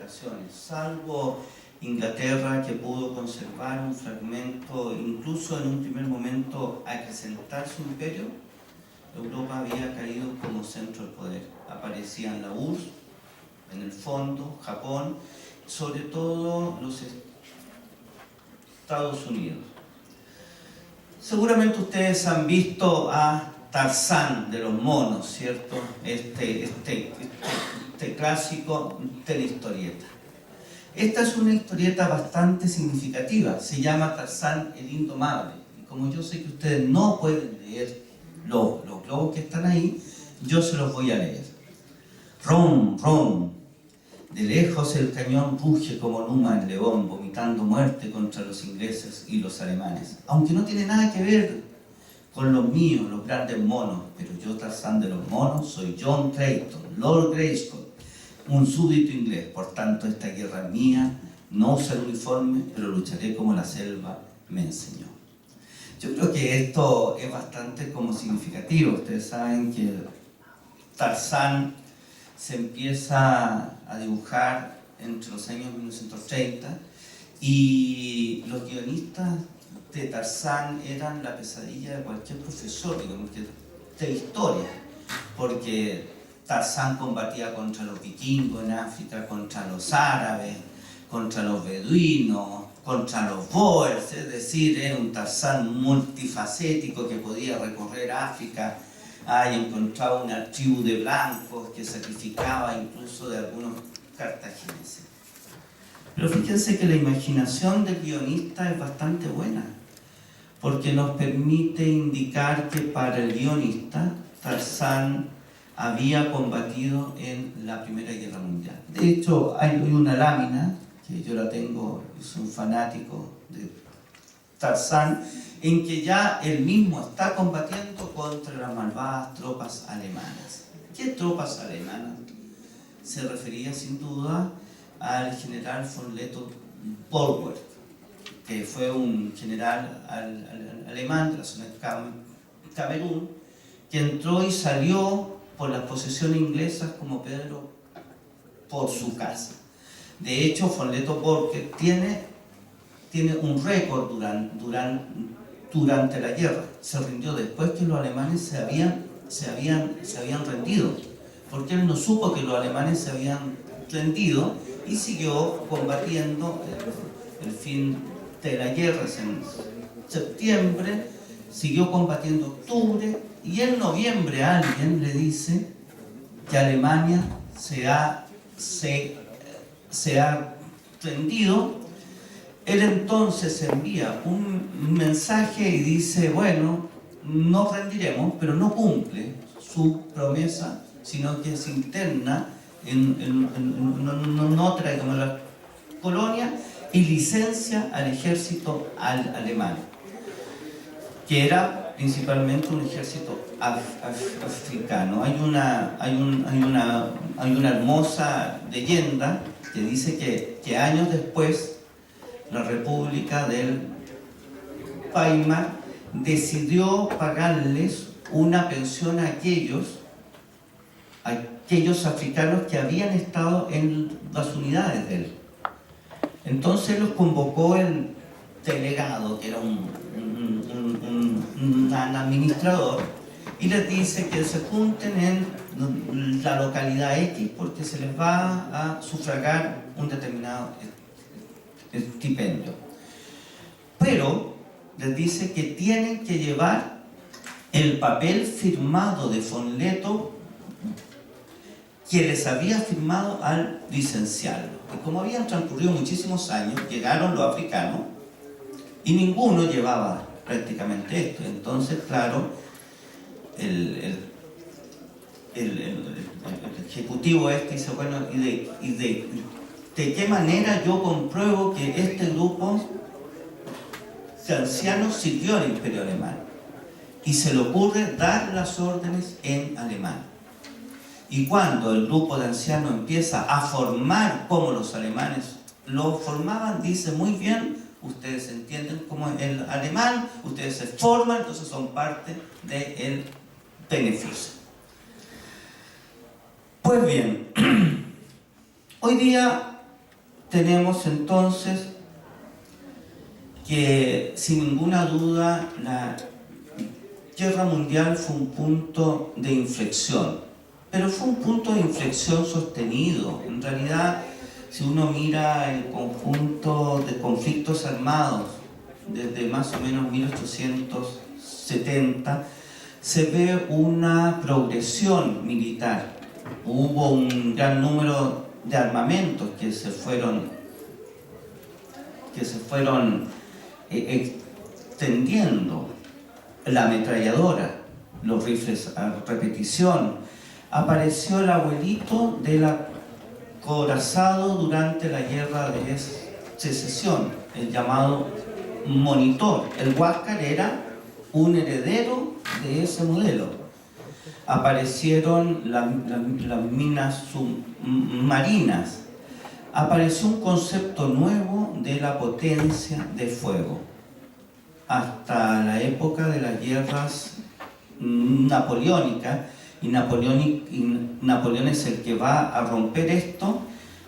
civilizaciones, salvo Inglaterra, que pudo conservar un fragmento, incluso en un primer momento acrecentar su imperio. Europa había caído como centro del poder. Aparecían la URSS, en el fondo, Japón, sobre todo los Estados Unidos. Seguramente ustedes han visto a Tarzán de los monos, ¿cierto? Este clásico de la historieta. Esta es una historieta bastante significativa, se llama Tarzán el Indomable. Y como yo sé que ustedes no pueden leer los globos que están ahí, yo se los voy a leer. Rom, rom. De lejos el cañón ruge como Numa el león, vomitando muerte contra los ingleses y los alemanes. Aunque no tiene nada que ver con los míos, los grandes monos, pero yo, Tarzán de los monos, soy John Clayton, Lord Greystoke, un súbdito inglés. Por tanto, esta guerra es mía, no usaré uniforme, pero lucharé como la selva me enseñó. Yo creo que esto es bastante como significativo. Ustedes saben que Tarzán se empieza a dibujar entre los años 1930 y los guionistas de Tarzán eran la pesadilla de cualquier profesor, digamos, de historia, porque Tarzán combatía contra los vikingos en África, contra los árabes, contra los beduinos, contra los boers, es decir, era un Tarzán multifacético que podía recorrer África y encontraba una tribu de blancos que sacrificaba incluso de algunos cartagineses. Pero fíjense que la imaginación del guionista es bastante buena, porque nos permite indicar que para el guionista Tarzán había combatido en la Primera Guerra Mundial. De hecho, hay una lámina, que yo la tengo, es un fanático de Tarzán, en que ya él mismo está combatiendo contra las malvadas tropas alemanas. ¿Qué tropas alemanas? Se refería sin duda al general von Lettow-Vorwerk, que fue un general alemán de la zona de Camerún, que entró y salió por las posesiones inglesas como Pedro por su casa. De hecho, von Lettow-Vorwerk tiene un récord durante la guerra. Se rindió después que los alemanes se habían rendido, porque él no supo que los alemanes se habían rendido y siguió combatiendo. El fin de la guerra es en septiembre, siguió combatiendo octubre, y en noviembre alguien le dice que Alemania se ha rendido. Él entonces envía un mensaje y dice, bueno, nos rendiremos, pero no cumple su promesa, sino que se interna en otra como la colonia y licencia al ejército alemán, que era principalmente un ejército africano. Hay una hermosa leyenda que dice que años después la República del Weimar decidió pagarles una pensión a aquellos africanos que habían estado en las unidades de él. Entonces los convocó el delegado, que era un administrador, y les dice que se junten en la localidad X porque se les va a sufragar un determinado estipendio. Pero les dice que tienen que llevar el papel firmado de von Lettow que les había firmado al licenciarlo. Y como habían transcurrido muchísimos años, llegaron los africanos y ninguno llevaba prácticamente esto. Entonces, claro, el ejecutivo dice, bueno, ¿y de qué manera yo compruebo que este grupo de ancianos sirvió al Imperio Alemán? Y se le ocurre dar las órdenes en alemán. Y cuando el grupo de ancianos empieza a formar como los alemanes lo formaban, dice, muy bien, ustedes entienden como el alemán, ustedes se forman, entonces son parte del beneficio. Pues bien, hoy día tenemos entonces que sin ninguna duda la Guerra Mundial fue un punto de inflexión, pero fue un punto de inflexión sostenido. En realidad, si uno mira el conjunto de conflictos armados desde más o menos 1870, se ve una progresión militar. Hubo un gran número de armamentos que se fueron extendiendo. La ametralladora, los rifles a repetición. Apareció el abuelito del acorazado durante la guerra de secesión, el llamado monitor. El Huáscar era un heredero de ese modelo. Aparecieron las minas submarinas. Apareció un concepto nuevo de la potencia de fuego. Hasta la época de las guerras napoleónicas, y Napoleón es el que va a romper esto.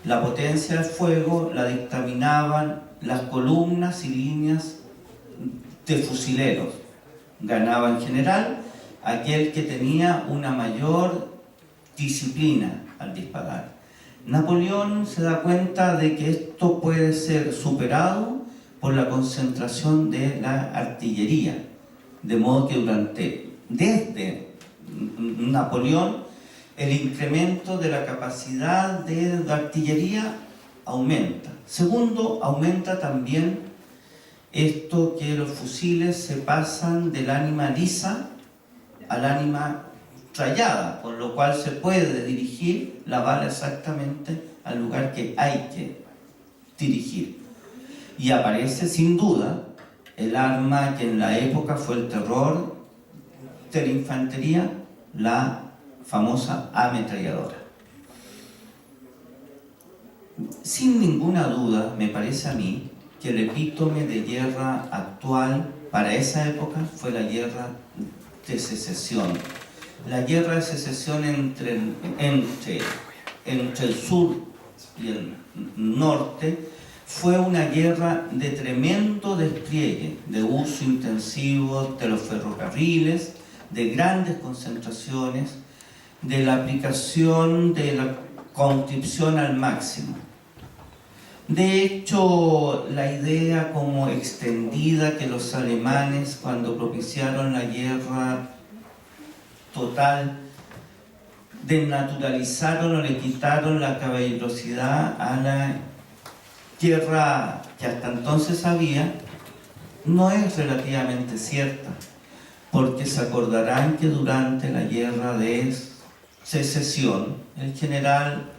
La potencia del fuego la dictaminaban las columnas y líneas de fusileros. Ganaba en general aquel que tenía una mayor disciplina al disparar. Napoleón se da cuenta de que esto puede ser superado por la concentración de la artillería, de modo que desde Napoleón el incremento de la capacidad de la artillería aumenta. Segundo, aumenta también esto que los fusiles se pasan del ánima lisa al ánima trallada, por lo cual se puede dirigir la bala exactamente al lugar que hay que dirigir. Y aparece sin duda el arma que en la época fue el terror de la infantería, la famosa ametralladora. Sin ninguna duda, me parece a mí que el epítome de guerra actual para esa época fue la guerra de secesión. La guerra de secesión entre el sur y el norte fue una guerra de tremendo despliegue, de uso intensivo de los ferrocarriles, de grandes concentraciones, de la aplicación de la conscripción al máximo. De hecho, la idea como extendida que los alemanes, cuando propiciaron la guerra total, desnaturalizaron o le quitaron la caballerosidad a la guerra que hasta entonces había, no es relativamente cierta, porque se acordarán que durante la guerra de secesión, el general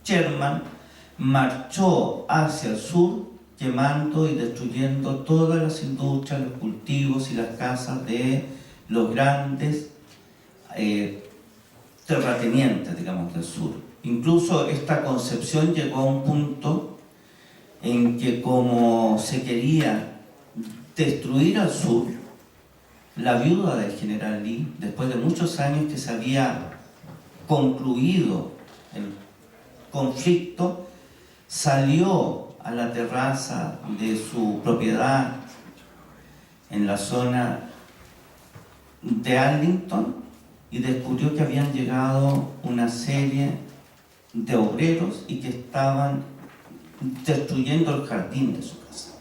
Sherman marchó hacia el sur, quemando y destruyendo todas las industrias, los cultivos y las casas de los grandes terratenientes, digamos, del sur. Incluso esta concepción llegó a un punto en que, como se quería destruir al sur, la viuda del general Lee, después de muchos años que se había concluido el conflicto, salió a la terraza de su propiedad en la zona de Arlington y descubrió que habían llegado una serie de obreros y que estaban destruyendo el jardín de su casa.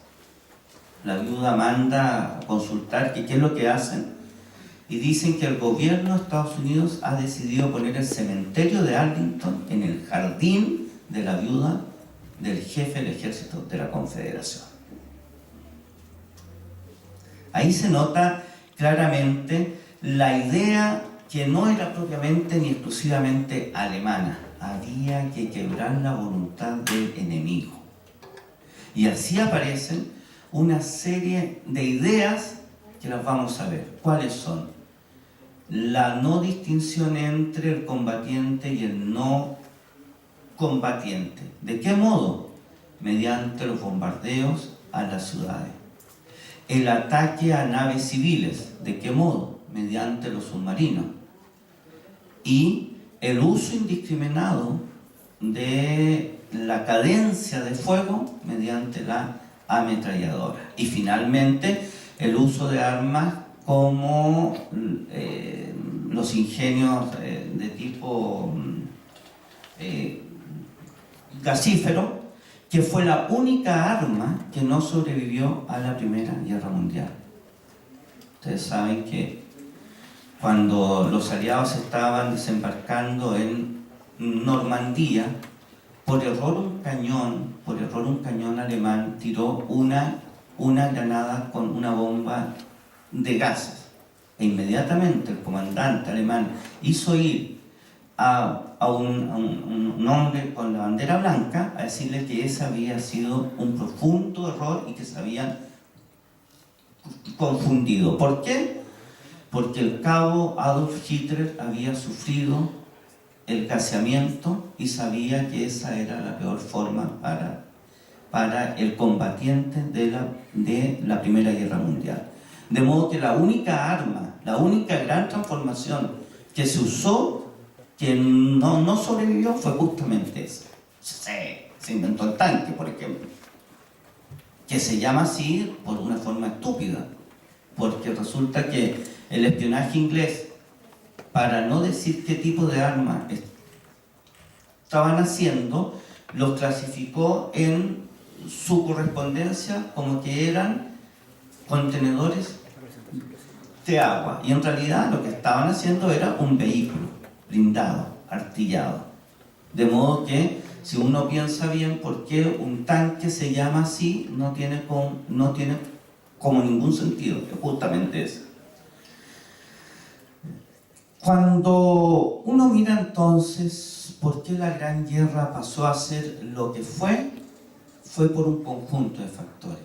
La viuda manda a consultar qué es lo que hacen y dicen que el gobierno de Estados Unidos ha decidido poner el cementerio de Arlington en el jardín de la viuda del jefe del ejército de la Confederación. Ahí se nota claramente la idea que no era propiamente ni exclusivamente alemana. Había que quebrar la voluntad del enemigo. Y así aparecen una serie de ideas que las vamos a ver. ¿Cuáles son? La no distinción entre el combatiente y el no combatiente. ¿De qué modo? Mediante los bombardeos a las ciudades. El ataque a naves civiles. ¿De qué modo? Mediante los submarinos. Y el uso indiscriminado de la cadencia de fuego mediante la ametralladora. Y finalmente el uso de armas como los ingenios de tipo gasífero, que fue la única arma que no sobrevivió a la Primera Guerra Mundial. Ustedes saben que cuando los aliados estaban desembarcando en Normandía, por error un cañón alemán tiró una granada con una bomba de gases. E inmediatamente el comandante alemán hizo ir a un hombre con la bandera blanca a decirle que ese había sido un profundo error y que se habían confundido. ¿Por qué? Porque el cabo Adolf Hitler había sufrido el gaseamiento y sabía que esa era la peor forma para el combatiente de la Primera Guerra Mundial. De modo que la única arma, la única gran transformación que se usó, que no sobrevivió, fue justamente esa. Se inventó el tanque, por ejemplo, que se llama así por una forma estúpida, porque resulta que el espionaje inglés, para no decir qué tipo de armas estaban haciendo, los clasificó en su correspondencia como que eran contenedores de agua, y en realidad lo que estaban haciendo era un vehículo blindado, artillado. De modo que, si uno piensa bien por qué un tanque se llama así, no tiene como ningún sentido, que justamente es. Cuando uno mira entonces por qué la Gran Guerra pasó a ser lo que fue por un conjunto de factores.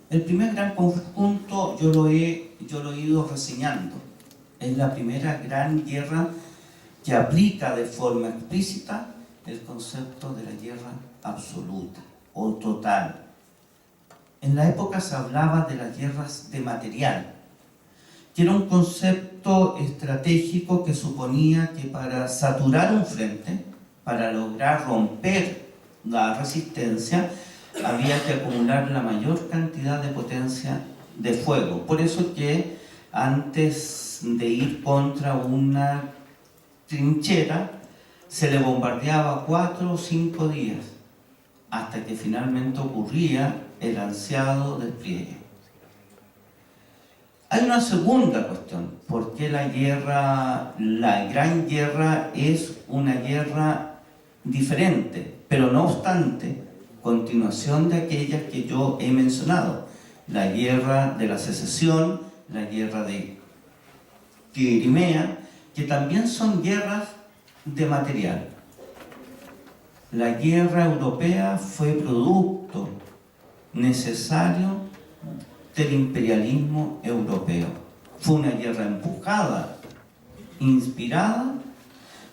El primer gran conjunto yo lo he ido reseñando. Es la primera gran guerra que aplica de forma explícita el concepto de la guerra absoluta o total. En la época se hablaba de las guerras de material, que era un concepto estratégico que suponía que para saturar un frente, para lograr romper la resistencia, había que acumular la mayor cantidad de potencia de fuego. Por eso que antes de ir contra una trinchera, se le bombardeaba 4 o 5 días, hasta que finalmente ocurría el ansiado despliegue. Hay una segunda cuestión: ¿por qué la Gran Guerra es una guerra diferente, pero no obstante, continuación de aquellas que yo he mencionado? La guerra de la secesión, la guerra de Crimea, que también son guerras de material. La guerra europea fue producto necesario del imperialismo europeo. Fue una guerra empujada, inspirada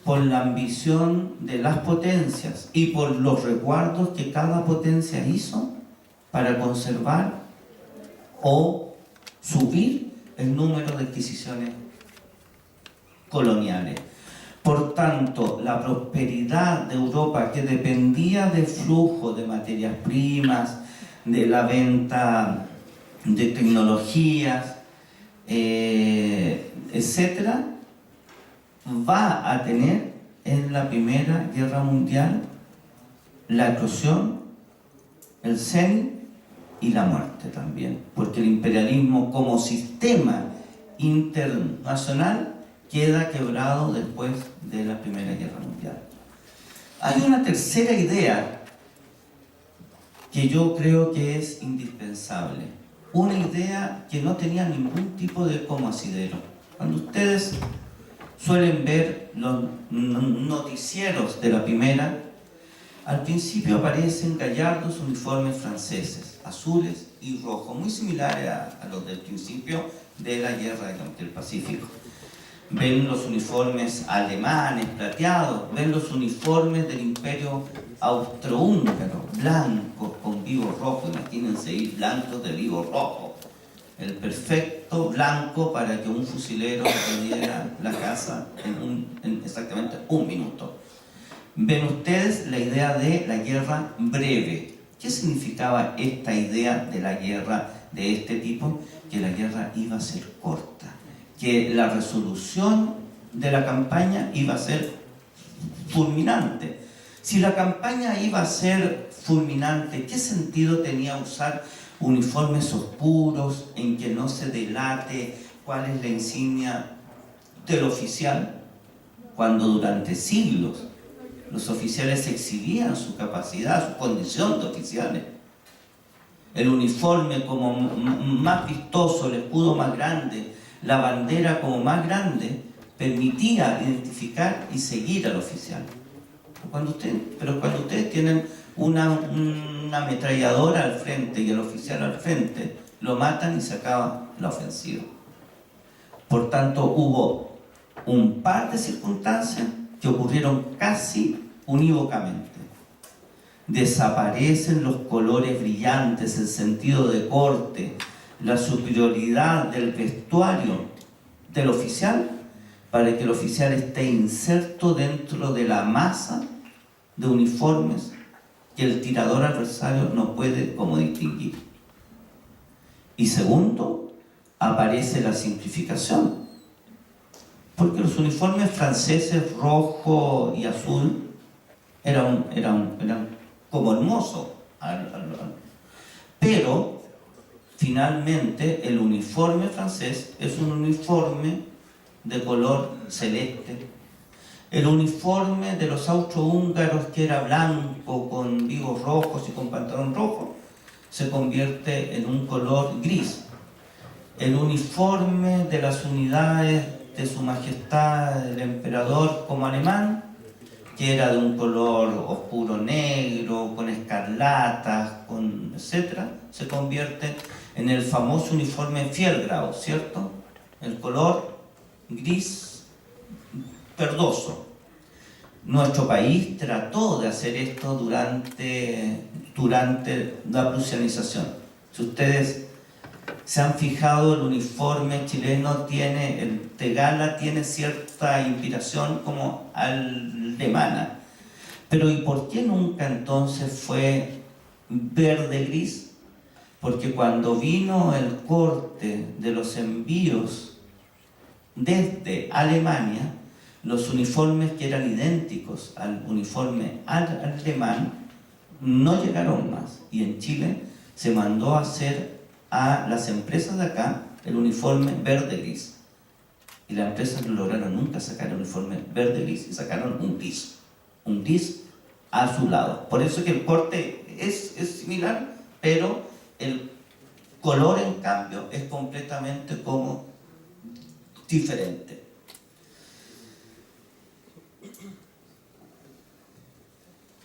por la ambición de las potencias y por los resguardos que cada potencia hizo para conservar o subir el número de adquisiciones coloniales. Por tanto, la prosperidad de Europa, que dependía del flujo de materias primas, de la venta de tecnologías, etcétera, va a tener en la Primera Guerra Mundial la eclosión, el cenit y la muerte también, porque el imperialismo como sistema internacional queda quebrado después de la Primera Guerra Mundial. Hay una tercera idea que yo creo que es indispensable, una idea que no tenía ningún tipo de como asidero. Cuando ustedes suelen ver los noticieros de la Primera, al principio aparecen gallardos uniformes franceses, azules y rojos, muy similares a los del principio de la Guerra del Pacífico. Ven los uniformes alemanes plateados, ven los uniformes del Imperio Austrohúngaro, blancos con vivos rojos. Imagínense ir blancos de vivo rojo, el perfecto blanco para que un fusilero perdiera la casa en exactamente un minuto. ven ustedes la idea de la guerra breve. ¿Qué significaba esta idea de la guerra de este tipo? Que la guerra iba a ser corta, que la resolución de la campaña iba a ser fulminante. Si la campaña iba a ser fulminante, ¿qué sentido tenía usar uniformes oscuros en que no se delate cuál es la insignia del oficial? Cuando durante siglos los oficiales exhibían su capacidad, su condición de oficiales. El uniforme como más vistoso, el escudo más grande, la bandera como más grande, permitía identificar y seguir al oficial. Pero cuando ustedes tienen una ametralladora al frente y el oficial al frente, lo matan y se acaba la ofensiva. Por tanto, hubo un par de circunstancias que ocurrieron casi unívocamente. Desaparecen los colores brillantes, el sentido de corte, la superioridad del vestuario del oficial, para que el oficial esté inserto dentro de la masa de uniformes que el tirador adversario no puede como distinguir. Y segundo, aparece la simplificación, porque los uniformes franceses rojo y azul eran como hermosos, pero finalmente el uniforme francés es un uniforme de color celeste. El uniforme de los austrohúngaros, que era blanco con vivos rojos y con pantalón rojo, se convierte en un color gris. El uniforme de las unidades de Su Majestad el Emperador como alemán, que era de un color oscuro negro, con escarlatas, etc., se convierte en el famoso uniforme Fielgrau, ¿cierto? El color gris verdoso. Nuestro país trató de hacer esto durante la prusianización. Si ustedes se han fijado, el uniforme chileno tiene, el de gala tiene cierta inspiración como alemana. Pero ¿y por qué nunca entonces fue verde-gris? Porque cuando vino el corte de los envíos desde Alemania, los uniformes que eran idénticos al uniforme alemán no llegaron más. Y en Chile se mandó a hacer a las empresas de acá el uniforme verde-gris. Y las empresas no lograron nunca sacar el uniforme verde-gris y sacaron un gris azulado. Por eso que el corte es similar, pero el color en cambio es completamente como diferente.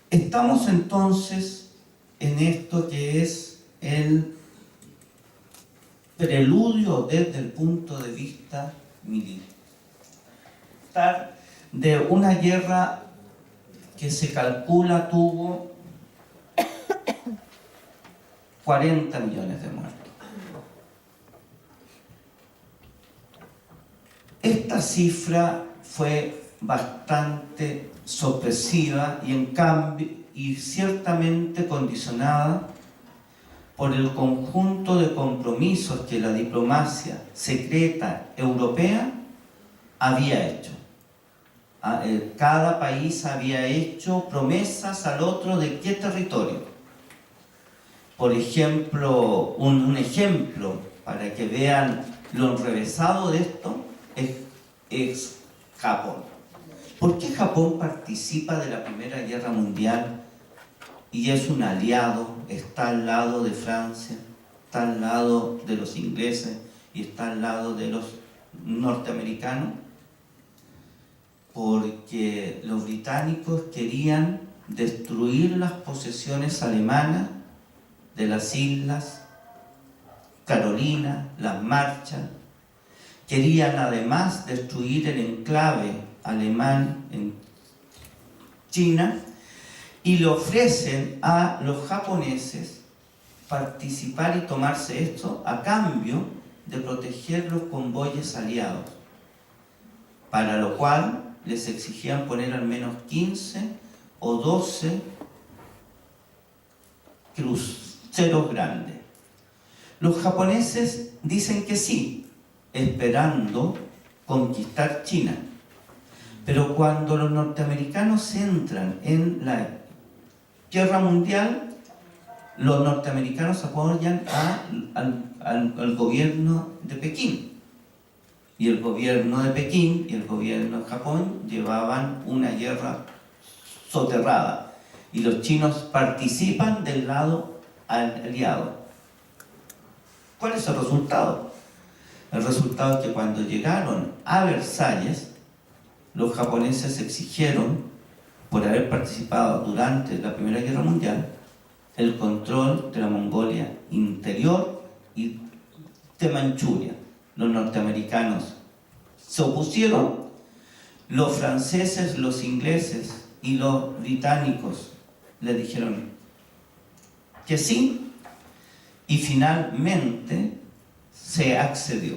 Estamos entonces en esto que es el preludio desde el punto de vista militar de una guerra que se calcula tuvo 40 millones de muertos. Esta cifra fue bastante sorpresiva y en cambio y ciertamente condicionada por el conjunto de compromisos que la diplomacia secreta europea había hecho. Cada país había hecho promesas al otro de qué territorio. Por ejemplo, un ejemplo para que vean lo enrevesado de esto es Japón. ¿Por qué Japón participa de la Primera Guerra Mundial y es un aliado, está al lado de Francia, está al lado de los ingleses y está al lado de los norteamericanos? Porque los británicos querían destruir las posesiones alemanas de las islas Carolina, las Marshall. Querían además destruir el enclave alemán en China y le ofrecen a los japoneses participar y tomarse esto a cambio de proteger los convoyes aliados, para lo cual les exigían poner al menos 15 o 12 cruceros grandes. Los japoneses dicen que sí, esperando conquistar China. Pero cuando los norteamericanos entran en la guerra mundial, los norteamericanos apoyan al gobierno de Pekín. Y el gobierno de Pekín y el gobierno de Japón llevaban una guerra soterrada. Y los chinos participan del lado aliado. ¿Cuál es el resultado? El resultado es que cuando llegaron a Versalles, los japoneses exigieron, por haber participado durante la Primera Guerra Mundial, el control de la Mongolia interior y de Manchuria. Los norteamericanos se opusieron, los franceses, los ingleses y los británicos le dijeron que sí, y finalmente se accedió.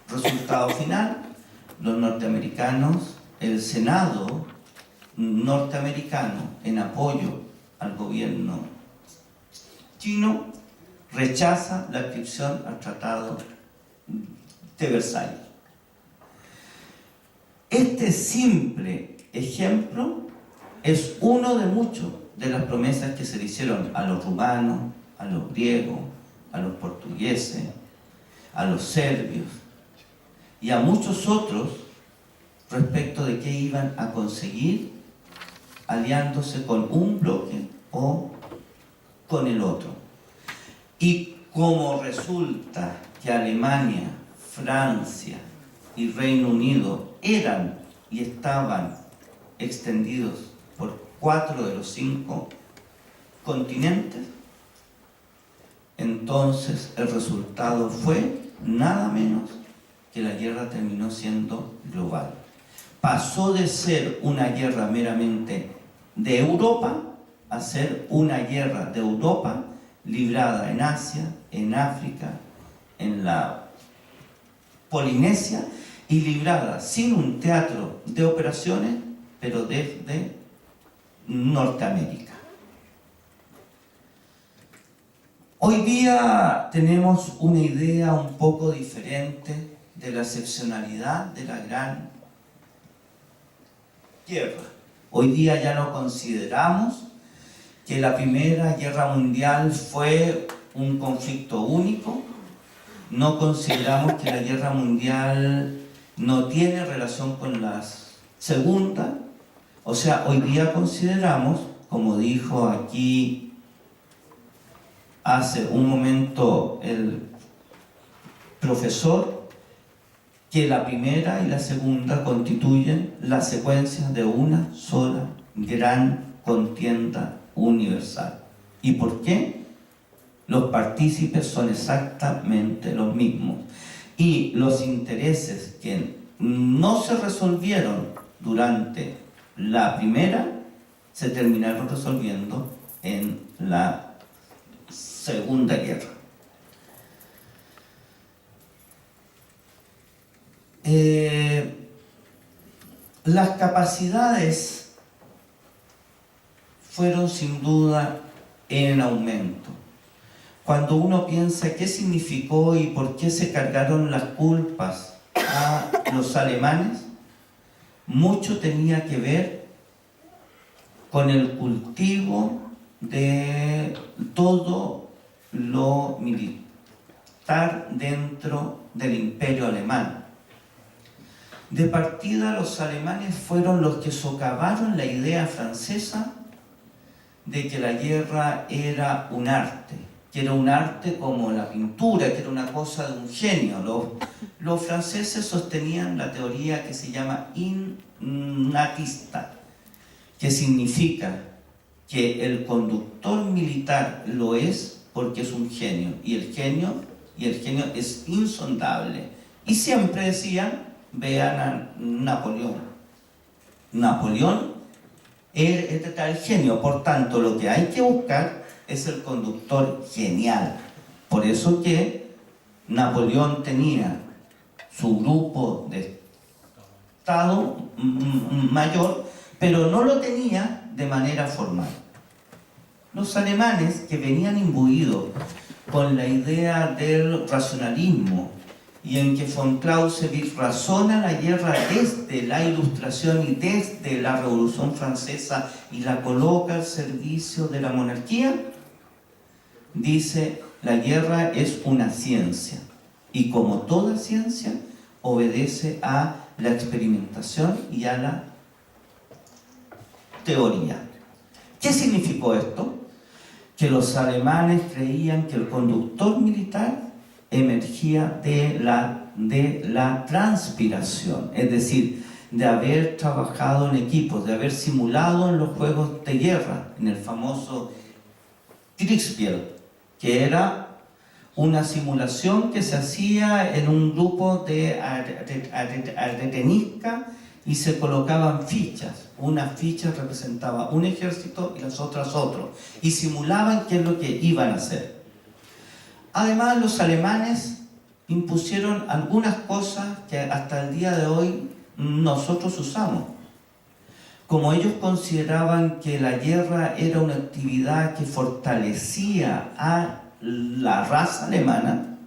Resultado final, los norteamericanos, el Senado norteamericano, en apoyo al gobierno chino, rechaza la adscripción al Tratado de Versalles. Este simple ejemplo es uno de muchos de las promesas que se le hicieron a los rumanos, a los griegos, a los portugueses, a los serbios y a muchos otros respecto de qué iban a conseguir aliándose con un bloque o con el otro. Y como resulta que Alemania, Francia y Reino Unido eran y estaban extendidos por 4 de los 5 continentes, entonces el resultado fue nada menos que la guerra terminó siendo global. Pasó de ser una guerra meramente de Europa a ser una guerra de Europa librada en Asia, en África, en la Polinesia, y librada sin un teatro de operaciones, pero desde Norteamérica. Hoy día tenemos una idea un poco diferente de la excepcionalidad de la Gran Guerra. Hoy día ya no consideramos que la Primera Guerra Mundial fue un conflicto único, no consideramos que la Guerra Mundial no tiene relación con la Segunda. O sea, hoy día consideramos, como dijo aquí hace un momento el profesor, que la Primera y la Segunda constituyen la secuencia de una sola gran contienda universal. ¿Y por qué? Los partícipes son exactamente los mismos. Y los intereses que no se resolvieron durante la Primera se terminaron resolviendo en la Segunda Guerra. Las capacidades fueron sin duda en aumento. Cuando uno piensa qué significó y por qué se cargaron las culpas a los alemanes, mucho tenía que ver con el cultivo de todo lo militar dentro del imperio alemán. De partida, los alemanes fueron los que socavaron la idea francesa de que la guerra era un arte, que era un arte como la pintura, que era una cosa de un genio. Los franceses sostenían la teoría que se llama innatista, que significa que el conductor militar lo es porque es un genio, y el genio es insondable. Y siempre decían, vean a Napoleón. Napoleón era el genio, por tanto lo que hay que buscar es el conductor genial. Por eso que Napoleón tenía su grupo de Estado mayor, pero no lo tenía de manera formal. Los alemanes, que venían imbuidos con la idea del racionalismo y en que von Clausewitz razona la guerra desde la Ilustración y desde la Revolución Francesa y la coloca al servicio de la monarquía, dice: la guerra es una ciencia y como toda ciencia obedece a la experimentación y a la teoría. ¿Qué significó esto? Que los alemanes creían que el conductor militar emergía de la transpiración, es decir, de haber trabajado en equipos, de haber simulado en los juegos de guerra, en el famoso Kriegsspiel, que era una simulación que se hacía en un grupo de aretenisca y se colocaban fichas. Una ficha representaba un ejército y las otras otro, y simulaban qué es lo que iban a hacer. Además, los alemanes impusieron algunas cosas que hasta el día de hoy nosotros usamos. Como ellos consideraban que la guerra era una actividad que fortalecía a la raza alemana,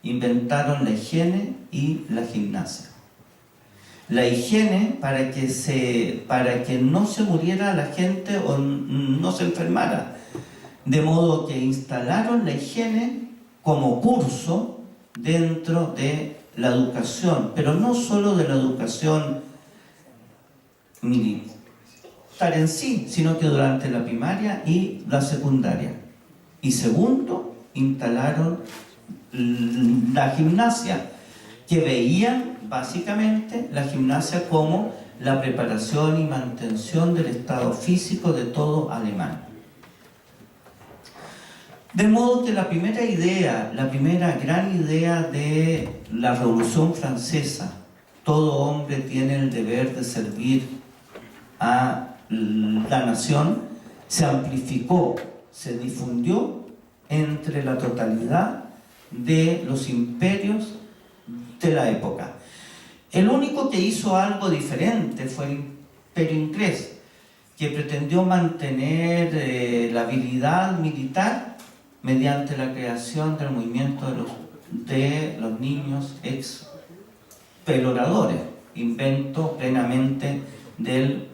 inventaron la higiene y la gimnasia. La higiene para que no se muriera la gente o no se enfermara. De modo que instalaron la higiene como curso dentro de la educación, pero no solo de la educación militar en sí, sino que durante la primaria y la secundaria. Y segundo, instalaron la gimnasia, que veían básicamente la gimnasia como la preparación y mantención del estado físico de todo alemán. De modo que la primera idea, la primera gran idea de la Revolución Francesa, todo hombre tiene el deber de servir a la nación, se amplificó, se difundió entre la totalidad de los imperios de la época. El único que hizo algo diferente fue el imperio inglés, que pretendió mantener la habilidad militar mediante la creación del movimiento de los niños exploradores, invento plenamente del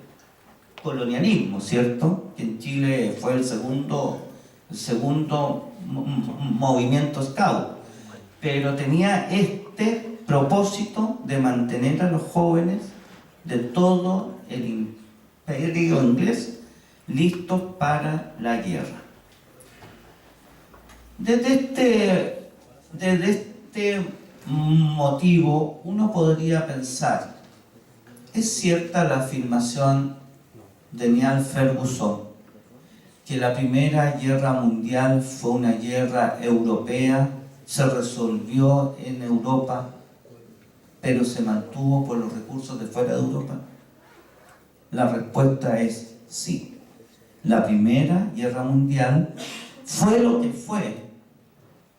colonialismo, ¿cierto? Que en Chile fue el segundo movimiento scout, pero tenía este propósito de mantener a los jóvenes de todo el imperio inglés listos para la guerra. Desde este motivo uno podría pensar: ¿es cierta la afirmación de Niall Ferguson que la Primera Guerra Mundial fue una guerra europea, se resolvió en Europa, pero se mantuvo por los recursos de fuera de Europa? La respuesta es sí. La Primera Guerra Mundial fue lo que fue,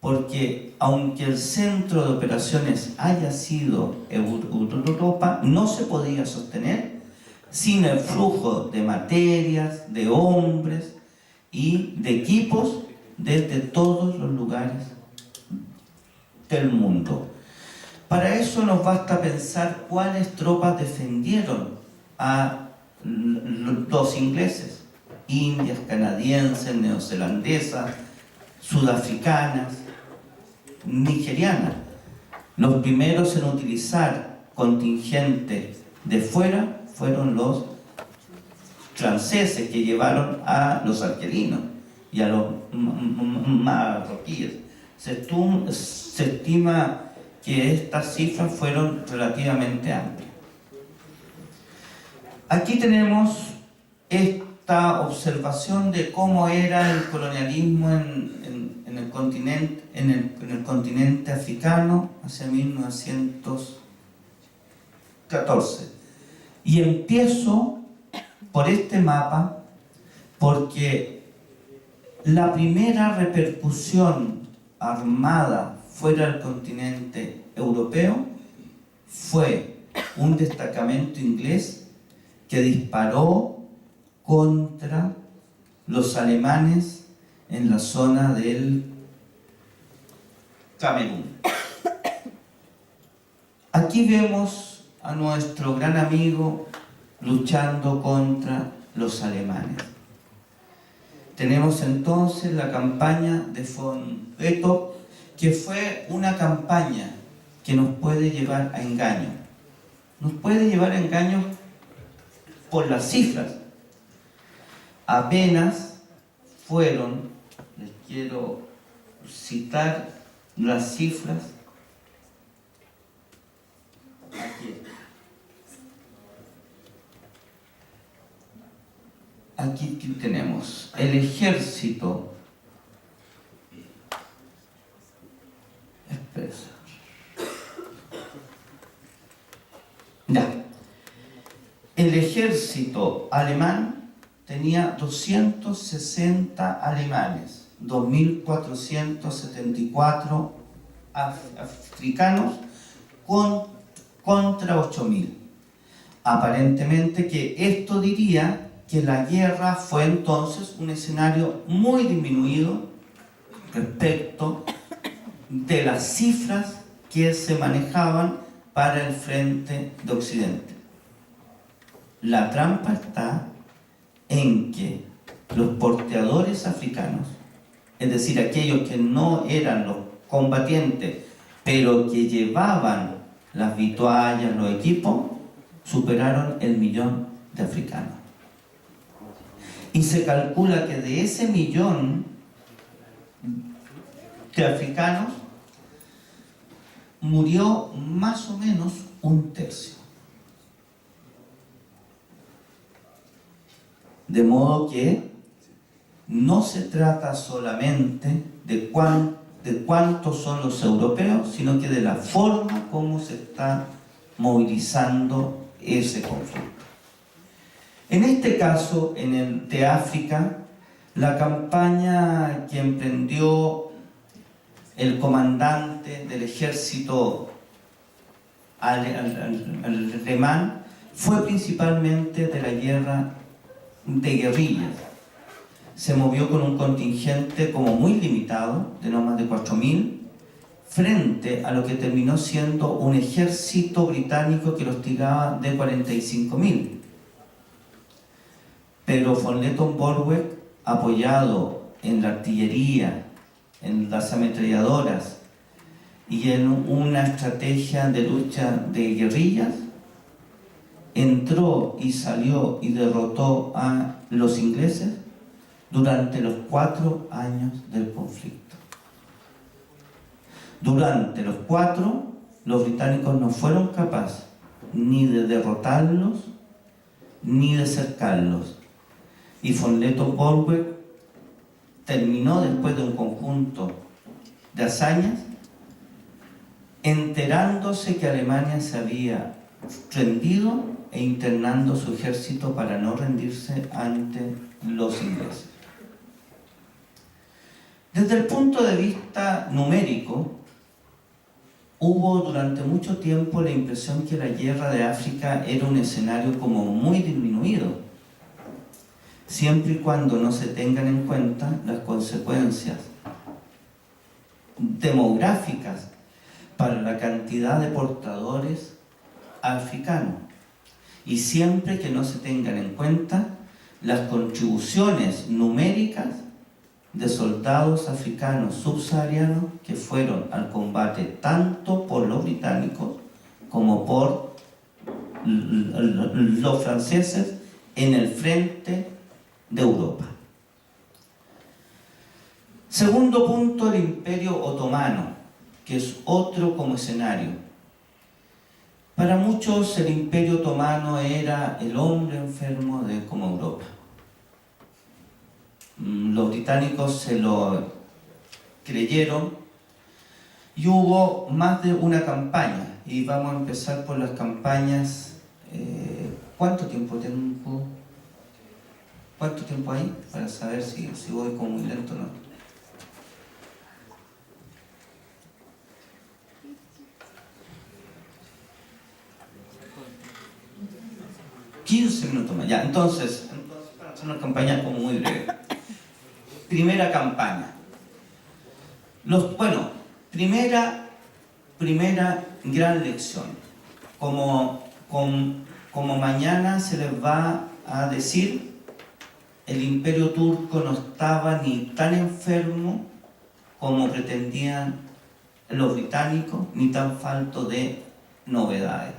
porque aunque el centro de operaciones haya sido Europa, no se podía sostener sin el flujo de materias, de hombres y de equipos desde todos los lugares del mundo. Para eso nos basta pensar cuáles tropas defendieron a los ingleses: indias, canadienses, neozelandesas, sudafricanas, nigerianas. Los primeros en utilizar contingentes de fuera fueron los franceses, que llevaron a los argelinos y a los marroquíes. Se estima que estas cifras fueron relativamente amplias. Aquí tenemos esta observación de cómo era el colonialismo en el continente africano hacia 1914. Y empiezo por este mapa porque la primera repercusión armada fuera del continente europeo fue un destacamento inglés que disparó contra los alemanes en la zona del Camerún. Aquí vemos a nuestro gran amigo luchando contra los alemanes. Tenemos entonces la campaña de von Lettow, que fue una campaña que nos puede llevar a engaño. Nos puede llevar a engaño por las cifras. Apenas fueron, les quiero citar las cifras, aquí tenemos el ejército, el ejército alemán tenía 260 alemanes, 2.474 africanos contra 8.000. Aparentemente que esto diría que la guerra fue entonces un escenario muy disminuido respecto de las cifras que se manejaban para el frente de Occidente. La trampa está en que los porteadores africanos, es decir, aquellos que no eran los combatientes, pero que llevaban las vituallas, los equipos, superaron el 1.000.000 de africanos. Y se calcula que de ese 1.000.000 de africanos murió más o menos un tercio. De modo que no se trata solamente de cuántos son los europeos, sino que de la forma como se está movilizando ese conflicto. En este caso, en el de África, la campaña que emprendió el comandante del ejército alemán fue principalmente de la guerra de guerrillas. Se movió con un contingente como muy limitado, de no más de 4.000, frente a lo que terminó siendo un ejército británico que lo hostigaba de 45.000. Pero von Lettow-Vorwerk, apoyado en la artillería, en las ametralladoras y en una estrategia de lucha de guerrillas, entró y salió y derrotó a los ingleses durante los 4 años del conflicto. Durante los 4, los británicos no fueron capaces ni de derrotarlos ni de cercarlos. Y von Lettow-Vorwerk terminó, después de un conjunto de hazañas, enterándose que Alemania se había rendido e internando su ejército para no rendirse ante los ingleses. Desde el punto de vista numérico, hubo durante mucho tiempo la impresión que la guerra de África era un escenario como muy disminuido, siempre y cuando no se tengan en cuenta las consecuencias demográficas para la cantidad de portadores africanos, y siempre que no se tengan en cuenta las contribuciones numéricas de soldados africanos subsaharianos que fueron al combate tanto por los británicos como por los franceses en el frente de Europa. Segundo punto, el Imperio Otomano, que es otro como escenario. Para muchos el Imperio Otomano era el hombre enfermo de como Europa. Los británicos se lo creyeron y hubo más de una campaña, y vamos a empezar por las campañas. ¿Cuánto tiempo tengo? ¿Cuánto tiempo hay? Para saber si voy como muy lento o no. 15 minutos más. Ya, entonces hacer una campaña como muy breve. Primera campaña. Primera gran lección. Como mañana se les va a decir, el Imperio Turco no estaba ni tan enfermo como pretendían los británicos, ni tan falto de novedades.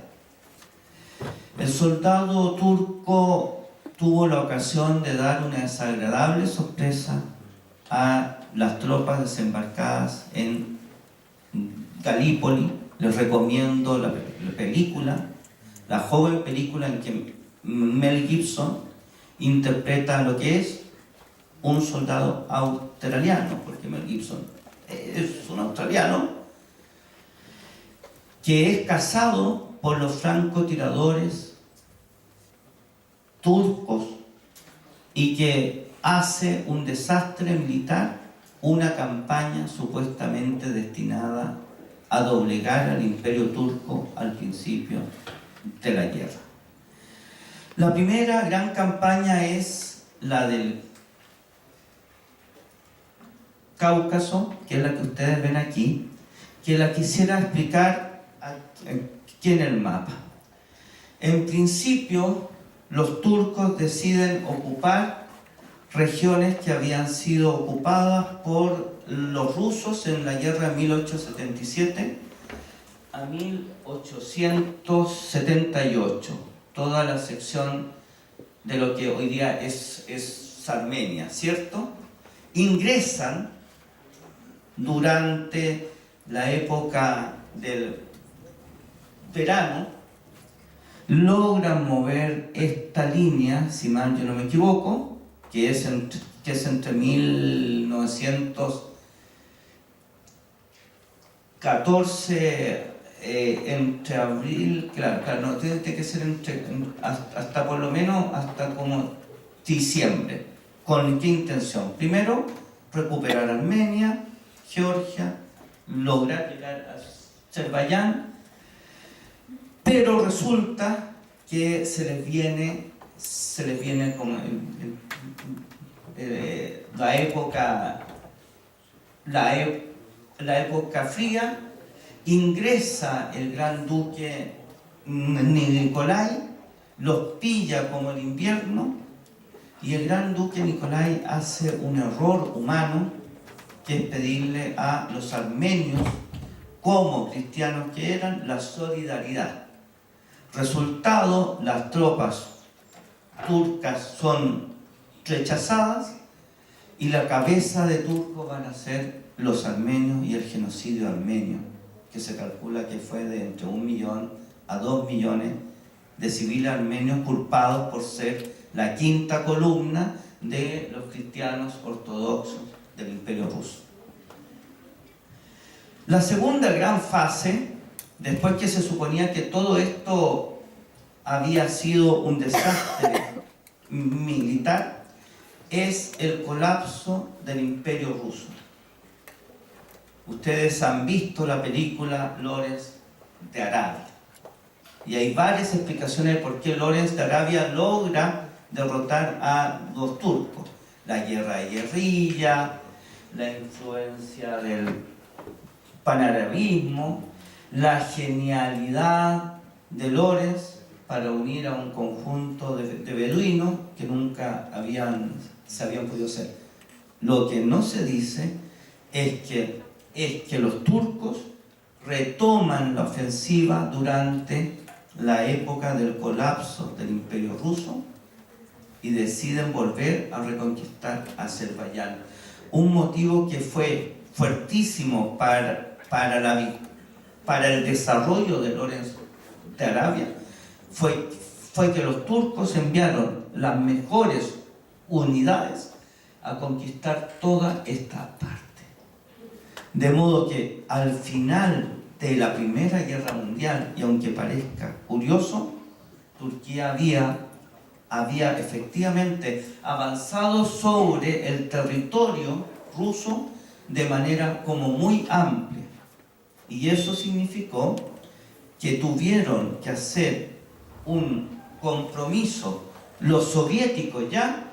El soldado turco tuvo la ocasión de dar una desagradable sorpresa a las tropas desembarcadas en Galípoli. Les recomiendo la película, la joven película en que Mel Gibson interpreta lo que es un soldado australiano, porque Mel Gibson es un australiano que es cazado por los francotiradores turcos y que hace un desastre militar, una campaña supuestamente destinada a doblegar al Imperio Turco al principio de la guerra. La primera gran campaña es la del Cáucaso, que es la que ustedes ven aquí, que la quisiera explicar aquí en el mapa. En principio, los turcos deciden ocupar regiones que habían sido ocupadas por los rusos en la guerra de 1877 a 1878, toda la sección de lo que hoy día es Armenia, ¿cierto? Ingresan durante la época del verano, logran mover esta línea, si mal yo no me equivoco, que es entre 1914, entre abril, claro, no, tiene que ser hasta por lo menos hasta como diciembre. ¿Con qué intención? Primero, recuperar Armenia, Georgia, lograr llegar a Azerbaiyán, pero resulta que se les viene como la época fría. Ingresa el gran duque Nicolai, los pilla como el invierno, y el gran duque Nicolai hace un error humano, que es pedirle a los armenios, como cristianos que eran, la solidaridad. Resultado, las tropas turcas son rechazadas y la cabeza de turco van a ser los armenios y el genocidio armenio, que se calcula que fue de entre 1 millón a 2 millones de civiles armenios culpados por ser la quinta columna de los cristianos ortodoxos del Imperio Ruso. La segunda gran fase, después que se suponía que todo esto había sido un desastre militar, es el colapso del Imperio Ruso. Ustedes han visto la película Lawrence de Arabia, y hay varias explicaciones de por qué Lawrence de Arabia logra derrotar a los turcos. La guerra de guerrilla, la influencia del panarabismo, la genialidad de Lawrence para unir a un conjunto de beduinos que nunca se habían podido hacer. Lo que no se dice es que los turcos retoman la ofensiva durante la época del colapso del Imperio Ruso y deciden volver a reconquistar Azerbaiyán. Un motivo que fue fuertísimo para el desarrollo de Lawrence de Arabia fue que los turcos enviaron las mejores unidades a conquistar toda esta parte. De modo que al final de la Primera Guerra Mundial, y aunque parezca curioso, Turquía había efectivamente avanzado sobre el territorio ruso de manera como muy amplia. Y eso significó que tuvieron que hacer un compromiso los soviéticos ya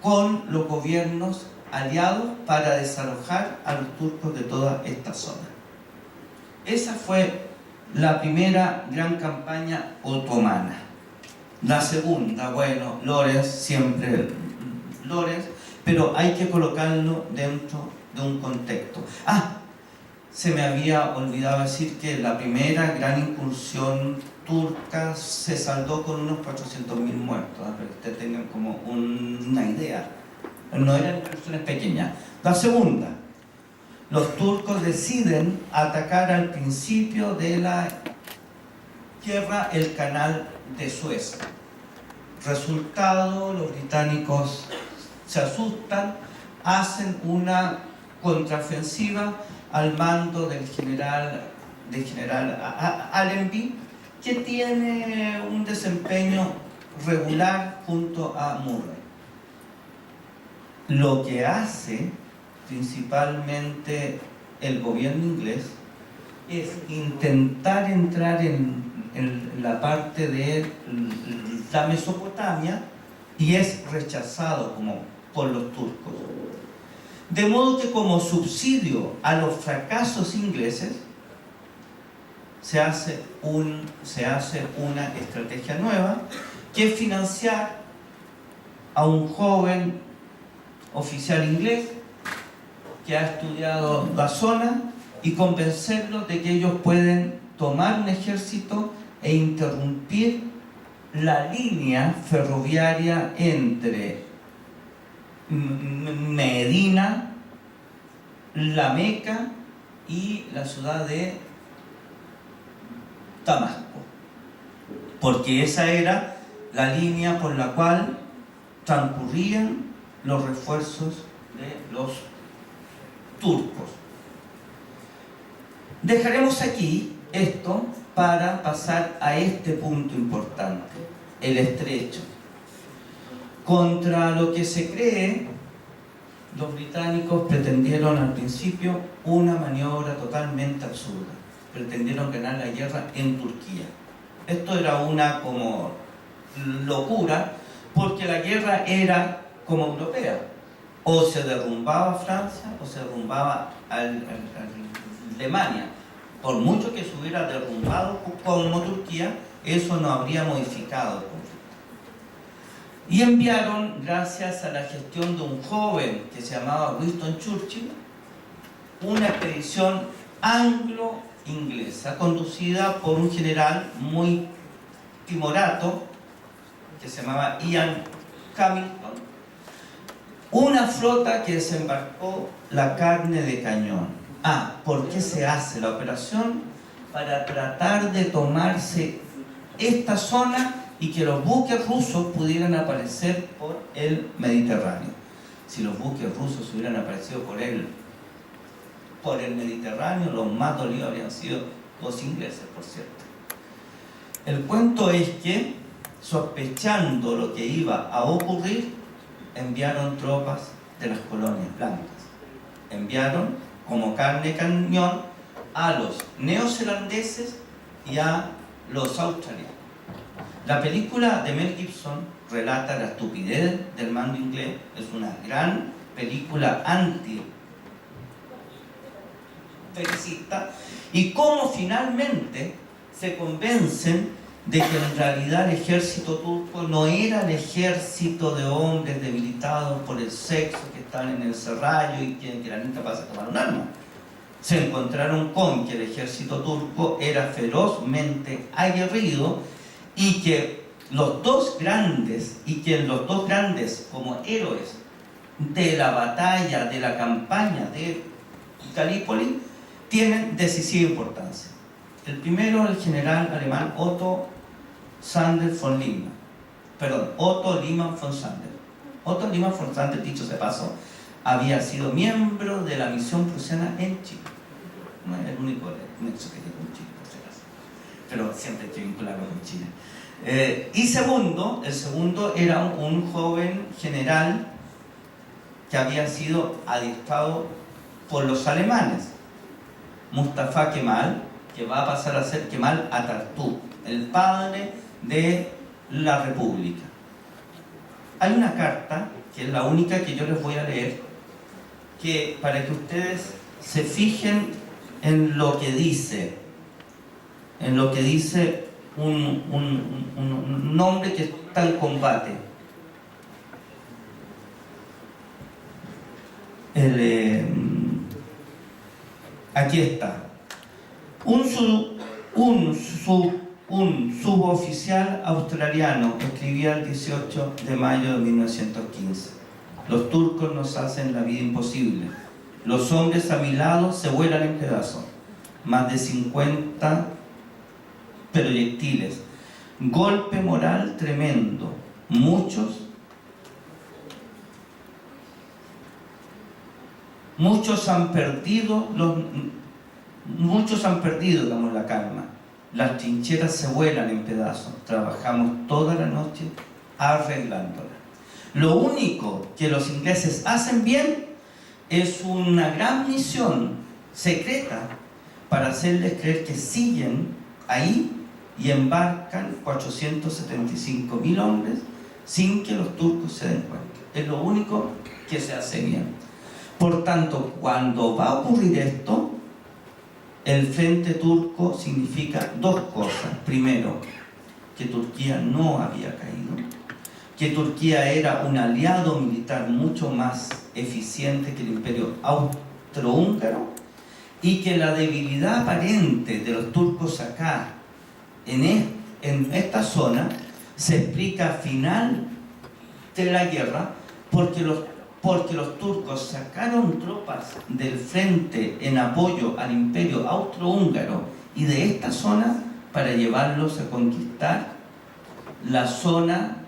con los gobiernos aliados para desalojar a los turcos de toda esta zona. Esa fue la primera gran campaña otomana. La segunda, bueno, Lorenz, siempre Lorenz, pero hay que colocarlo dentro de un contexto. Se me había olvidado decir que la primera gran incursión turca se saldó con unos 400.000 muertos, para que ustedes tengan como una idea. No eran incursiones pequeñas. La segunda, los turcos deciden atacar al principio de la guerra el canal de Suez. Resultado, los británicos se asustan, hacen una contraofensiva al mando del general Allenby, que tiene un desempeño regular junto a Murray. Lo que hace principalmente el gobierno inglés es intentar entrar en la parte de la Mesopotamia, y es rechazado por los turcos. De modo que, como subsidio a los fracasos ingleses, se hace una estrategia nueva, que es financiar a un joven oficial inglés que ha estudiado la zona y convencerlo de que ellos pueden tomar un ejército e interrumpir la línea ferroviaria entre Medina, la Meca y la ciudad de Damasco, porque esa era la línea por la cual transcurrían los refuerzos de los turcos. Dejaremos aquí esto para pasar a este punto importante, el estrecho. Contra lo que se cree, los británicos pretendieron al principio una maniobra totalmente absurda. Pretendieron ganar la guerra en Turquía. Esto era una como locura, porque la guerra era como europea. O se derrumbaba Francia o se derrumbaba Alemania. Por mucho que se hubiera derrumbado como Turquía, eso no habría modificado el conflicto. Y enviaron, gracias a la gestión de un joven que se llamaba Winston Churchill, una expedición anglo-inglesa conducida por un general muy timorato que se llamaba Ian Hamilton, una flota que desembarcó la carne de cañón. ¿Por qué se hace la operación? Para tratar de tomarse esta zona y que los buques rusos pudieran aparecer por el Mediterráneo. Si los buques rusos hubieran aparecido por el Mediterráneo, los más dolidos habrían sido los ingleses, por cierto. El cuento es que, sospechando lo que iba a ocurrir, enviaron tropas de las colonias blancas. Enviaron como carne de cañón a los neozelandeses y a los australianos. La película de Mel Gibson relata la estupidez del mando inglés. Es una gran película anti-belicista, y cómo finalmente se convencen de que en realidad el ejército turco no era el ejército de hombres debilitados por el sexo que están en el serrallo y que la niña pasa a tomar un arma. Se encontraron con que el ejército turco era ferozmente aguerrido, y que los dos grandes como héroes de la batalla, de la campaña de Galípoli, tienen decisiva importancia. El primero, el general alemán Otto Liman von Sanders. Otto Liman von Sanders, dicho sea paso, había sido miembro de la misión prusiana en Chile. No es el único nexo que tiene con Chile, por si acaso, pero siempre hay que vincularlo con Chile. El segundo era un joven general que había sido adiestrado por los alemanes, Mustafa Kemal, que va a pasar a ser Kemal Atatürk, el padre de la República. hay una carta, que es la única que yo les voy a leer, que para que ustedes se fijen en lo que dice, un hombre que está en combate. Aquí está. Un suboficial australiano escribía el 18 de mayo de 1915: los turcos nos hacen la vida imposible. Los hombres a mi lado se vuelan en pedazos. Más de 50 proyectiles. Golpe moral tremendo. Muchos han perdido digamos, la calma. Las trincheras se vuelan en pedazos. Trabajamos toda la noche arreglándolas. Lo único que los ingleses hacen bien es una gran misión secreta para hacerles creer que siguen ahí, y embarcan 475.000 hombres sin que los turcos se den cuenta. Es lo único que se hace bien. Por tanto, cuando va a ocurrir esto, el frente turco significa dos cosas. Primero, que Turquía no había caído, que Turquía era un aliado militar mucho más eficiente que el imperio austrohúngaro, y que la debilidad aparente de los turcos acá, en esta zona, se explica al final de la guerra, porque los turcos sacaron tropas del frente en apoyo al imperio austrohúngaro y de esta zona para llevarlos a conquistar la zona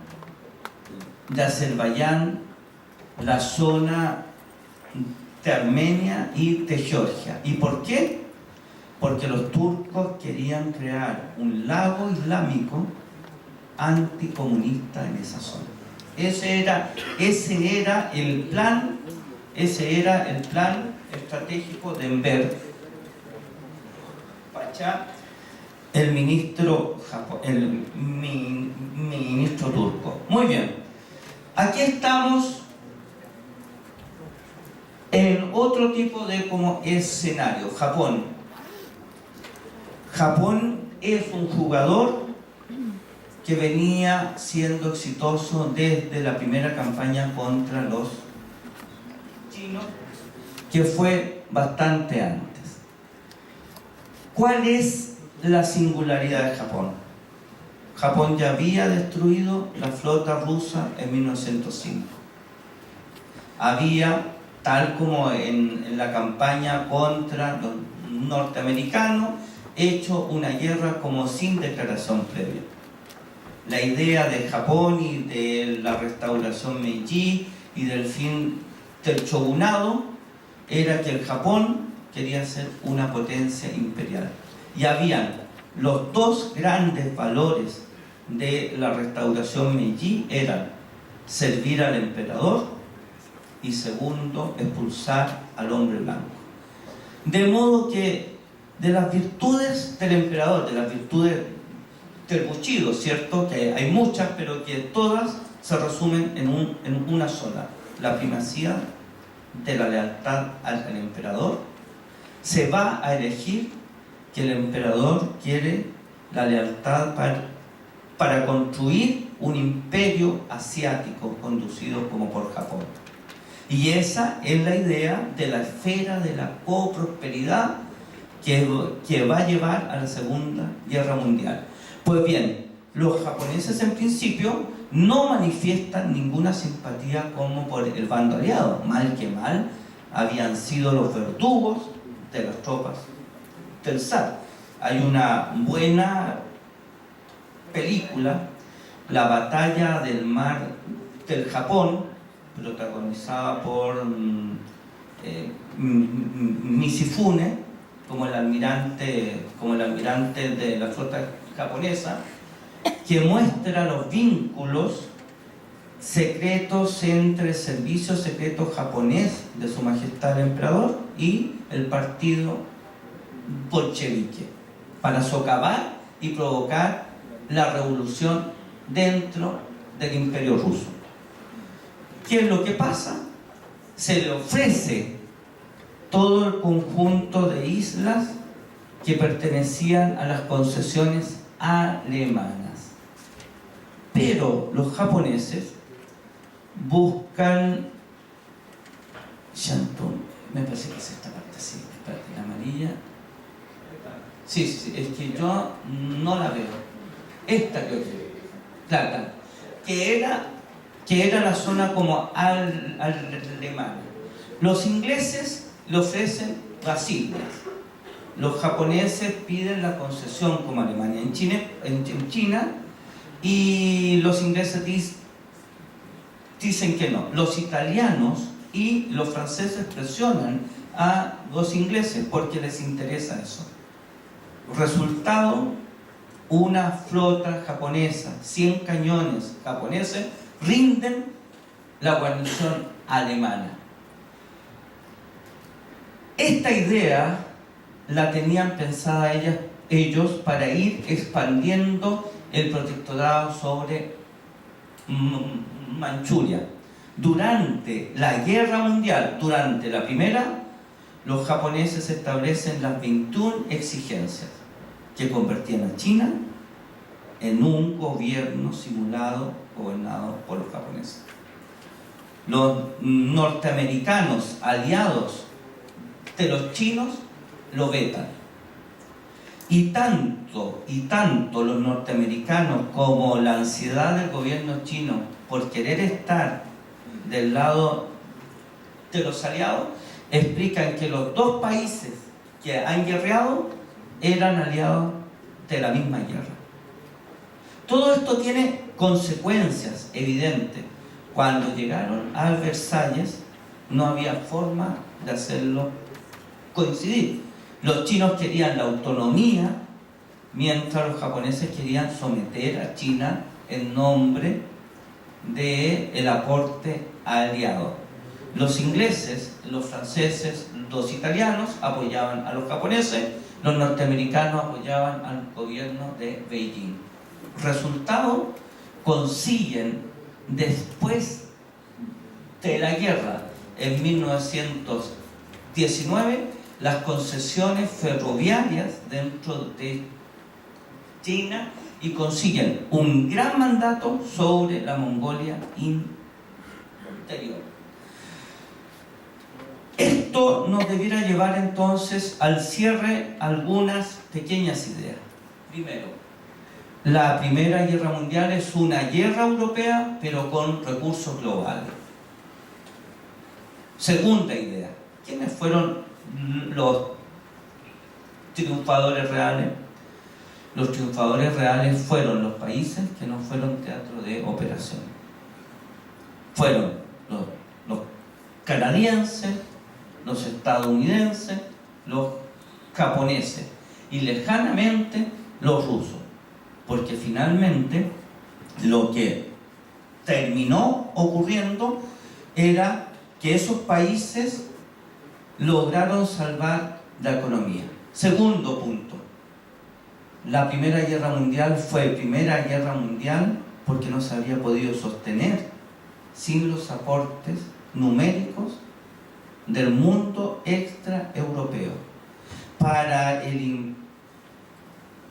de Azerbaiyán, la zona de Armenia y de Georgia. ¿Y por qué? Porque los turcos querían crear un lago islámico anticomunista en esa zona. Ese era el plan estratégico de Enver Pacha, el ministro turco. Muy bien, aquí estamos en otro tipo de como escenario. Japón es un jugador que venía siendo exitoso desde la primera campaña contra los chinos, que fue bastante antes. ¿Cuál es la singularidad de Japón? Japón ya había destruido la flota rusa en 1905. Había, tal como en la campaña contra los norteamericanos, hecho una guerra como sin declaración previa. La idea de Japón y de la restauración Meiji y del fin del shogunado era que el Japón quería ser una potencia imperial. Y habían los dos grandes valores de la restauración Meiji: eran servir al emperador y segundo, expulsar al hombre blanco. De modo que de las virtudes del emperador, de las virtudes del Bushido, ¿cierto? Que hay muchas, pero que todas se resumen en una sola: la primacía de la lealtad al emperador. Se va a elegir que el emperador quiere la lealtad para construir un imperio asiático conducido como por Japón. Y esa es la idea de la esfera de la coprosperidad que va a llevar a la Segunda Guerra Mundial. Pues bien, los japoneses en principio no manifiestan ninguna simpatía como por el bando aliado. Mal que mal, habían sido los verdugos de las tropas del zar. Hay una buena película, La batalla del mar del Japón, protagonizada por Mishifune, como el almirante de la flota japonesa, que muestra los vínculos secretos entre el servicio secreto japonés de Su Majestad el Emperador y el partido bolchevique, para socavar y provocar la revolución dentro del Imperio ruso. ¿Qué es lo que pasa? Se le ofrece todo el conjunto de islas que pertenecían a las concesiones alemanas. Pero los japoneses buscan Shantung, me parece que es esta parte, sí, espérate, la amarilla. Sí, sí, sí, es que yo no la veo. Esta creo que, claro, que era la zona como alemana. Los ingleses le ofrecen las islas. Los japoneses piden la concesión como Alemania en China, y los ingleses dicen que no. Los italianos y los franceses presionan a los ingleses porque les interesa eso. Resultado, una flota japonesa, 100 cañones japoneses rinden la guarnición alemana. Esta idea la tenían pensada ellos para ir expandiendo el protectorado sobre Manchuria. Durante la guerra mundial, durante la primera, los japoneses establecen las 21 exigencias que convertían a China en un gobierno simulado gobernado por los japoneses. Los norteamericanos aliados de los chinos lo vetan. Y tanto los norteamericanos como la ansiedad del gobierno chino por querer estar del lado de los aliados explican que los dos países que han guerreado eran aliados de la misma guerra. Todo esto tiene consecuencias evidentes. Cuando llegaron a Versalles no había forma de hacerlo coincidir. Los chinos querían la autonomía, mientras los japoneses querían someter a China en nombre del aporte aliado. Los ingleses, los franceses, los italianos apoyaban a los japoneses, los norteamericanos apoyaban al gobierno de Beijing. Resultado, consiguen después de la guerra, en 1919, las concesiones ferroviarias dentro de China y consiguen un gran mandato sobre la Mongolia interior. Esto nos debiera llevar entonces al cierre algunas pequeñas ideas. Primero, la Primera Guerra Mundial es una guerra europea, pero con recursos globales. Segunda idea, ¿quiénes fueron los triunfadores reales? Los triunfadores reales fueron los países que no fueron teatro de operación. Fueron los canadienses, los estadounidenses, los japoneses y lejanamente los rusos. Porque finalmente lo que terminó ocurriendo era que esos países lograron salvar la economía. Segundo punto, la Primera Guerra Mundial fue Primera Guerra Mundial porque no se había podido sostener sin los aportes numéricos del mundo extraeuropeo. Para el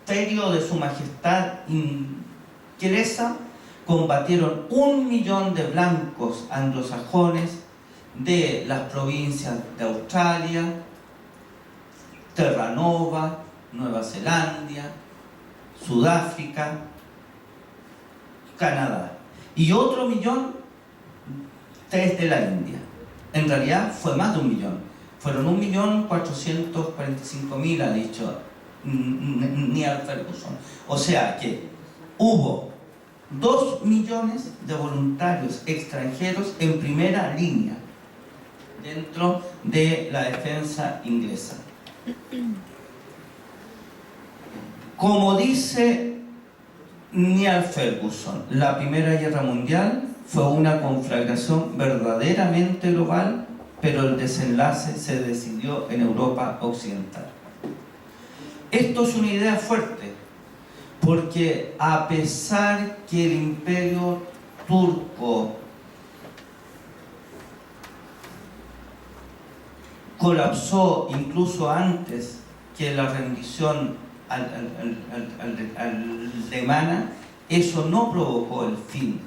imperio de su majestad inglesa combatieron 1 millón de blancos anglosajones de las provincias de Australia, Terranova, Nueva Zelanda, Sudáfrica, Canadá, y otro 1 millón desde la India. En realidad fue más de 1 millón, fueron 1.445.000, ha dicho Neil Ferguson. O sea que hubo 2 millones de voluntarios extranjeros en primera línea dentro de la defensa inglesa. Como dice Neil Ferguson, la Primera Guerra Mundial fue una conflagración verdaderamente global, pero el desenlace se decidió en Europa Occidental. Esto es una idea fuerte, porque a pesar que el imperio turco colapsó incluso antes que la rendición alemana, eso no provocó el fin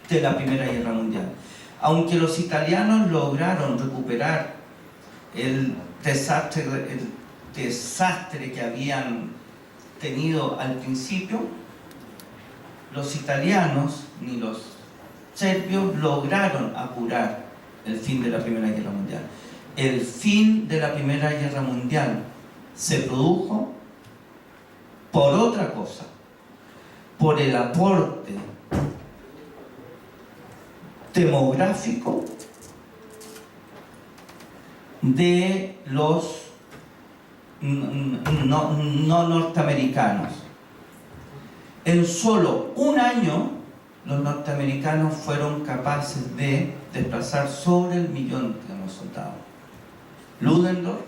de la Primera Guerra Mundial. Aunque los italianos lograron recuperar el desastre que habían tenido al principio, los italianos ni los serbios lograron apurar el fin de la Primera Guerra Mundial. El fin de la Primera Guerra Mundial se produjo por otra cosa, por el aporte demográfico de los no norteamericanos. En solo un año, los norteamericanos fueron capaces de desplazar sobre el 1.000.000 de soldados. Ludendorff,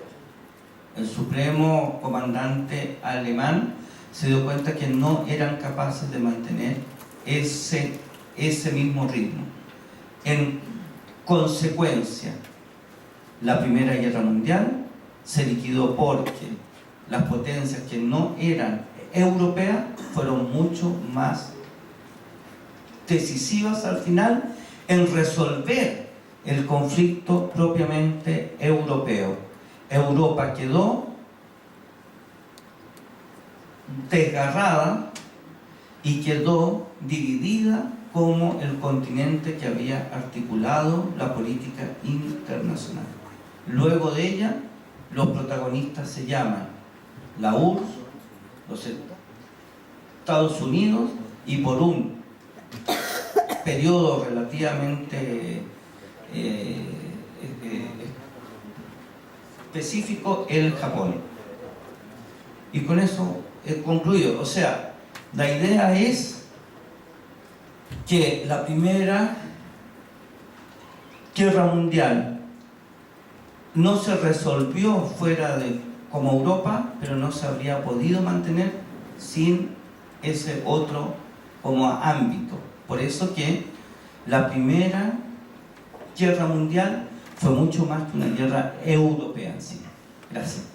el supremo comandante alemán, se dio cuenta que no eran capaces de mantener ese mismo ritmo. En consecuencia, la Primera Guerra Mundial se liquidó porque las potencias que no eran europeas fueron mucho más decisivas al final en resolver el conflicto propiamente europeo. Europa quedó desgarrada y quedó dividida como el continente que había articulado la política internacional. Luego de ella, los protagonistas se llaman la URSS, los Estados Unidos y por un periodo relativamente específico, el Japón. Y con eso he concluido. O sea, la idea es que la Primera Guerra Mundial no se resolvió fuera de como Europa, pero no se habría podido mantener sin ese otro como ámbito. Por eso que la Primera Guerra Mundial fue mucho más que una guerra europea en sí. Gracias.